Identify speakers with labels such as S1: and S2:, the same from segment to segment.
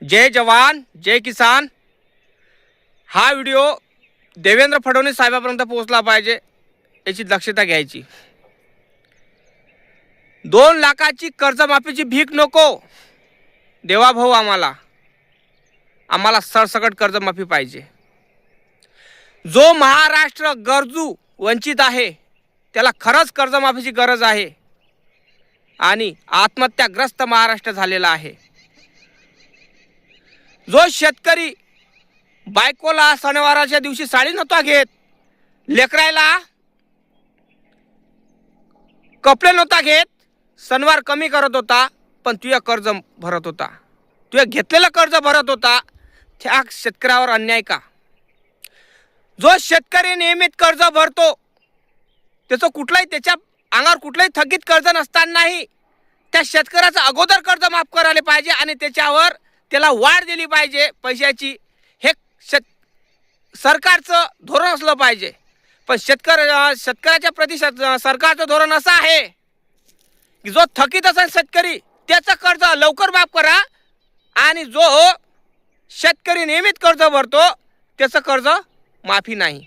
S1: जय जवान जय किसान हा व्हिडिओ देवेंद्र फडणवीस साहेबांपर्यंत पोहोचला पाहिजे याची दक्षता घ्यायची। 2 लाखाची कर्जमाफीची भीक नको देवा भाऊ, आम्हाला सरसकट कर्जमाफी पाहिजे। जो महाराष्ट्र गरजू वंचित आहे त्याला खरंच कर्जमाफीची गरज आहे आणि आत्महत्याग्रस्त महाराष्ट्र झालेला आहे। जो शेतकरी बायकोला सणवाराच्या दिवशी साडी नव्हता घेत, लेकरायला कपडे नव्हता घेत, सणवार कमी करत होता, पण तुझे कर्ज भरत होता, तुझे घेतलेलं कर्ज भरत होता, त्या शेतकऱ्यावर अन्याय का? जो शेतकरी नियमित कर्ज भरतो त्याचं त्याच्या अंगावर कुठलाही थकीत कर्ज नसतानाही त्या शेतकऱ्याचं अगोदर कर्ज माफ करायला पाहिजे आणि त्याच्यावर त्याला वाढ दिली पाहिजे पैशाची। हे सरकारचं धोरण असलं पाहिजे। पण शेतकऱ्याच्या प्रति सरकारचं धोरण असं आहे की जो थकीत असेल शेतकरी त्याचं कर्ज लवकर माफ करा आणि जो शेतकरी नियमित कर्ज भरतो त्याचं कर्ज माफी नाही।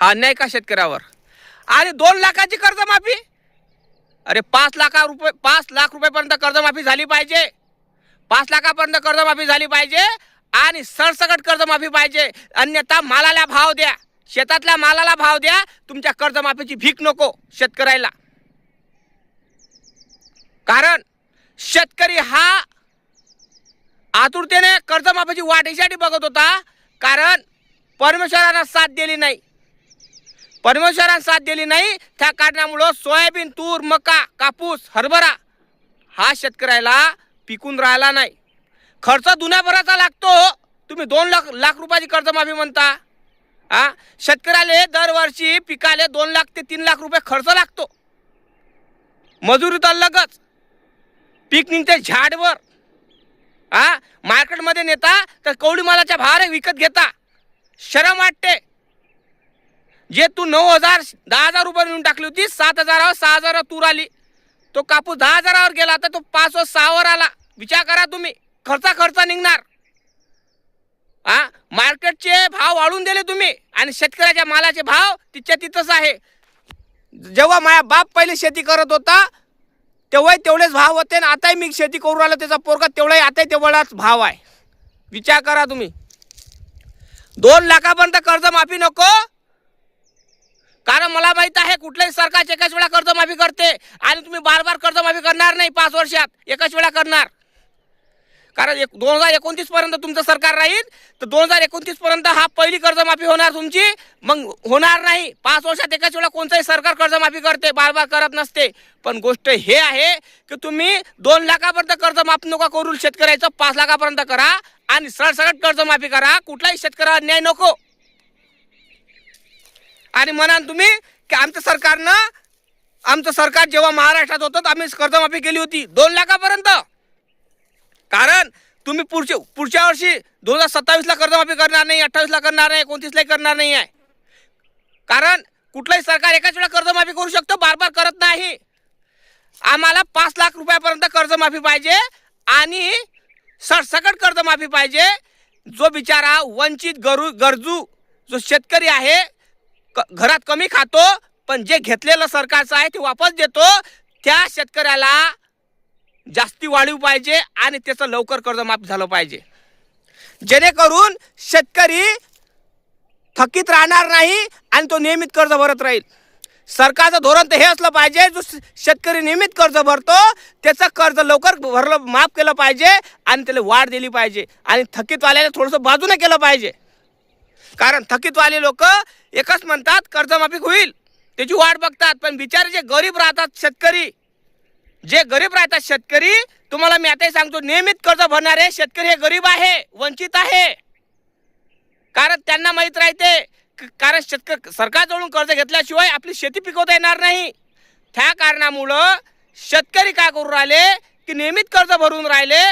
S1: हा अन्याय का शेतकऱ्यावर? आणि 2 लाखाची कर्जमाफी, अरे 5 लाख रुपयेपर्यंत कर्जमाफी झाली पाहिजे। 5 लाखापर्यंत कर्जमाफी झाली पाहिजे आणि सरसकट कर्जमाफी पाहिजे। अन्यथा मालाला भाव द्या, शेतातल्या मालाला भाव द्या, तुमच्या कर्जमाफीची भीक नको शेतकऱ्याला। कारण शेतकरी हा आतुरतेने कर्जमाफीची वाट यासाठी बघत होता, कारण परमेश्वरानं साथ दिली नाही। त्या कारणामुळे सोयाबीन, तूर, मका, कापूस, हरभरा हा शेतकऱ्याला पिकून राहिला नाही। खर्च दुनियाभराचा लागतो, तुम्ही 2 लाख रुपयाची कर्जमाफी म्हणता। शेतकऱ्याला दरवर्षी पिकाले 2 लाख ते 3 लाख रुपये खर्च लागतो। मजुरी तर लगच, पीक निघते झाडवर, मार्केटमध्ये नेता तर कवडी मालाच्या भावाने विकत घेता। शरम वाटते। जे तू 9,000 10,000 रुपये नेऊन टाकली होती, 7,000 6,000 तूर आली, तो कापूस 10,000 गेला तर तो 5 6 आला। विचार करा तुम्ही, खर्च निघणार। मार्केटचे भाव वाढवून दिले तुम्ही आणि शेतकऱ्याच्या मालाचे भाव तिथंच आहे। जेव्हा माझा बाप पहिले शेती करत होता तेव्हा तेवढेच भाव होते आणि आताही मी शेती करू राहिलो, त्याचा पोरगा तेवढाही आताही तेवढाच भाव आहे। विचार करा तुम्ही, 2 लाखापर्यंत कर्जमाफी नको। कारण मला माहित आहे कुठल्याही सरकार एकाच वेळा कर्जमाफी करते आणि तुम्ही बार कर्जमाफी करणार नाही, 5 वर्षात एकच वेळा करणार। कारण 2029 पर्यंत तुमचं सरकार राहील तर 2029 पर्यंत हा पहिली कर्जमाफी होणार तुमची, मग होणार नाही। 5 वर्षात एकाच वेळा कोणताही सरकार कर्जमाफी करते, बार करत नसते। पण गोष्ट हे आहे की तुम्ही 2 लाखापर्यंत कर्ज माफ नका करू शेतकऱ्याचं, 5 लाखापर्यंत करा आणि सरसकट कर्जमाफी करा। कुठलाही शेतकऱ्याला अन्याय नको। आणि म्हणाल तुम्ही की आमचं सरकार जेव्हा महाराष्ट्रात होतं आम्ही कर्जमाफी केली होती 2 लाखापर्यंत। कारण तुम्ही पुढच्या वर्षी 2027 ला कर्जमाफी करणार नाही, 28 ला करणार नाही, 29 ला करणार नाही आहे। कारण कुठलाही सरकार एकाच वेळा कर्जमाफी करू शकतो, बार करत नाही। आम्हाला 5 लाख रुपयापर्यंत कर्जमाफी पाहिजे आणि सरसकट कर्जमाफी पाहिजे। जो बिचारा वंचित गरजू जो शेतकरी आहे, घरात कमी खातो पण जे घेतलेलं सरकारचं आहे ते वापस देतो, त्या शेतकऱ्याला जास्ती वाढीव पाहिजे आणि त्याचं लवकर कर्जमाफ झालं पाहिजे, जेणेकरून शेतकरी थकीत राहणार नाही आणि तो नियमित कर्ज भरत राहील। सरकारचं धोरण तर हे असलं पाहिजे, जो शेतकरी नियमित कर्ज भरतो त्याचं कर्ज लवकर माफ केलं पाहिजे आणि त्याला वाढ दिली पाहिजे आणि थकीतवाल्याला थोडंसं बाजूने केलं पाहिजे। कारण थकीतवाले लोक एकच म्हणतात कर्जमाफी होईल, त्याची वाट बघतात, पण बिचारे जे गरीब राहतात शेतकरी, तुम्हाला मी आताही सांगतो, नियमित कर्ज भरणारे शेतकरी हे गरीब आहे, वंचित आहे। कारण त्यांना माहीत राहते, कारण सरकारजवळून कर्ज घेतल्याशिवाय आपली शेती पिकवता येणार नाही। त्या कारणामुळं शेतकरी काय करू राहिले की नियमित कर्ज भरून राहिले।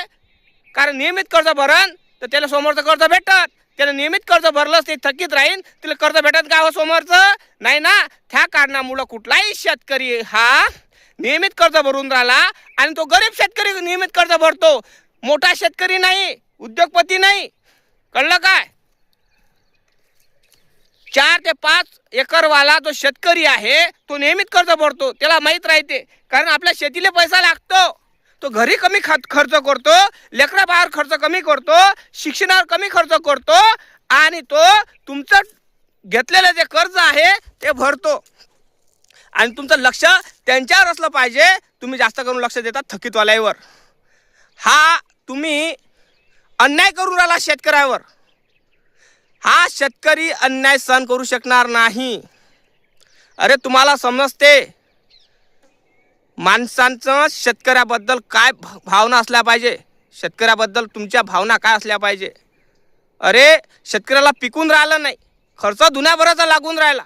S1: कारण नियमित कर्ज भरण तर त्याला समोरचं कर्ज भेटत, त्याला नियमित कर्ज भरलं ते थकीत राहील, त्याला कर्ज भेटत का हो समोरचं? नाही ना। त्या कारणामुळं कुठलाही शेतकरी हा नियमित कर्ज भरून राहिला आणि तो गरीब शेतकरी नियमित कर्ज भरतो, मोठा शेतकरी नाही, उद्योगपती नाही. कळलं काय? 4 ते 5 एकरवाला जो शेतकरी आहे तो नेहमीच कर्ज भरतो. त्याला माहीत राहते, कारण आपल्या शेतीला पैसा लागतो. तो घरी कमी खर्च करतो, लेकरा बाहेर खर्च कमी करतो, शिक्षणावर कमी खर्च करतो आणि तो तुमचं घेतलेलं जे कर्ज आहे ते भरतो. आणि तुमचं लक्ष त्यांच्यावर असलं पाहिजे. तुम्ही जास्त करून लक्ष देता थकीतवाल्यावर. हा तुम्ही अन्याय करून राहिला शेतकऱ्यावर. हा शेतकरी अन्याय सहन करू शकणार नाही. अरे तुम्हाला समजते माणसांचं शेतकऱ्याबद्दल काय भावना असल्या पाहिजे, शेतकऱ्याबद्दल तुमच्या भावना काय असल्या पाहिजे. अरे शेतकऱ्याला पिकून राहिलं नाही, खर्च दुनियाभराचा लागून राहिला.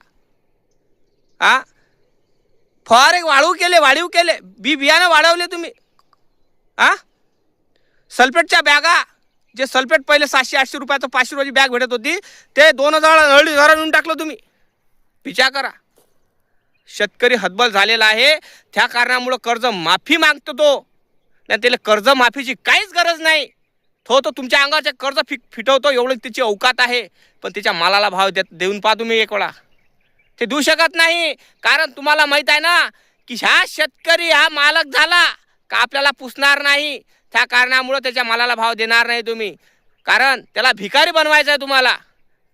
S1: फवारे वाढीव केले, बियाणं वाढवले तुम्ही. सल्फेटच्या बॅगा, जे सल्फेट पहिले 700-800 रुपयाचं 500 रुपयाची बॅग भेटत होती ते 2,000 नेऊन टाकलं तुम्ही. विचार करा. शेतकरी हतबल झालेला आहे. त्या कारणामुळं कर्ज माफी मागतो तो. नाही त्याला कर्ज माफीची काहीच गरज नाही. तो तुमच्या अंगाचे कर्ज फिटवतो, एवढं त्याची अवकात आहे. पण त्याच्या मालाला भाव देऊन पहा तुम्ही एक वेळा. ते देऊ शकत नाही, कारण तुम्हाला माहीत आहे ना की ह्या शेतकरी हा मालक झाला का आपल्याला पुसणार नाही. त्या कारणामुळं त्याच्या मालाला भाव देणार नाही तुम्ही, कारण त्याला भिकारी बनवायचं आहे तुम्हाला.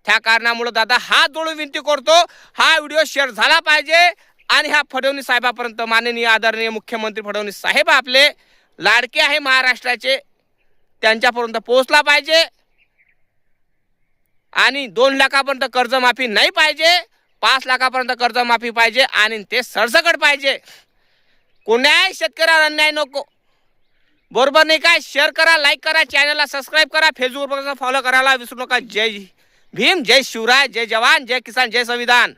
S1: त्या कारणामुळं दादा हात जोडून विनंती करतो, हा व्हिडिओ शेअर झाला पाहिजे आणि ह्या फडणवीस साहेबापर्यंत, माननीय आदरणीय मुख्यमंत्री फडणवीस साहेब आपले लाडके आहे महाराष्ट्राचे, त्यांच्यापर्यंत पोहोचला पाहिजे. आणि 2 लाखापर्यंत कर्जमाफी नाही पाहिजे, 5 लाखापर्यंत कर्जमाफी पाहिजे आणि ते सरसकट पाहिजे. कोण्याही शेतकऱ्यावर अन्याय नको. बरोबर नाही काय? शेअर करा, लाईक करा, चॅनलला सबस्क्राईब करा, फेसबुकवर फॉलो करायला विसरू नका. जय भीम, जय शिवराय, जय जवान, जय किसान, जय संविधान.